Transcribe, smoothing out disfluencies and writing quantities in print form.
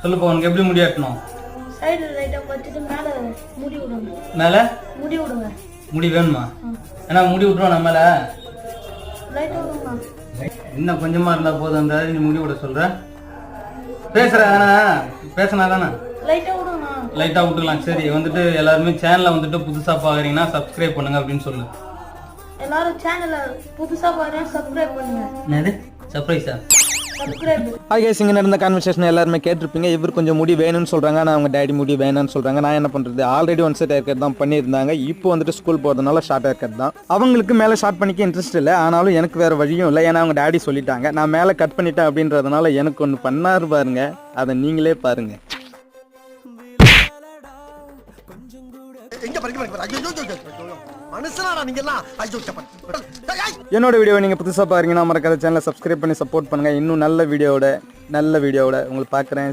சொல்லுப்பா உனக்கு எப்படி முடி வெட்டணும்? சைடு லைட்டா வச்சிட்டு மேல முடி விடுங்க. மேல முடி விடுங்க. முடி வேணுமா? ஏன்னா முடி விட்டுருவோம் நம்ம மேல. லைட்டா விடுங்க. இன்னும் கொஞ்சமா இருந்தா போதும். நீ முடி விட சொல்ற? பேசினா தானே? லைட்டா விடுங்க. லைட்டா விட்டுக்கலாம். சரி வந்துட்டு எல்லாருமே சேனலை வந்துட்டு புதுசா பாக்குறீங்கன்னா சப்ஸ்கிரைப் பண்ணுங்க அப்படின்னு சொல்லு. எல்லாரும் சேனலை புதுசா பாருங்க, சப்ஸ்கிரைப் பண்ணுங்க. என்னது சர்ப்ரைஸா? ஹாய் கைஸ், இங்கே நடந்த கான்வர்சேஷன் எல்லாருமே கேட்டிருப்பீங்க. இவர் கொஞ்சம் முடி வேணும்னு சொல்கிறாங்க, ஆனால் அவங்க டேடி முடி வேணும்னு சொல்கிறாங்க. நான் என்ன பண்ணுறது, already one set hair cut தான் பண்ணியிருந்தாங்க. இப்போ வந்துட்டு ஸ்கூல் போகிறதுனால ஷார்ட் ஹேர் கட் தான். அவங்களுக்கு மேலே ஷார்ட் பண்ணிக்க இன்ட்ரெஸ்ட் இல்லை, ஆனாலும் எனக்கு வேறு வழியும் இல்லை. ஏன்னா அவங்க டேடி சொல்லிட்டாங்க. நான் மேலே கட் பண்ணிட்டேன் அப்படின்றதுனால எனக்கு ஒன்று பண்ணாரு பாருங்க, அதை நீங்களே பாருங்க. என்னோட வீடியோவை நீங்கள் புதுசாக பாருங்கன்னா மறக்காத சேனலை சப்ஸ்கிரைப் பண்ணி சப்போர்ட் பண்ணுங்கள். இன்னும் நல்ல வீடியோவோட உங்களுக்கு பார்க்குறேன்.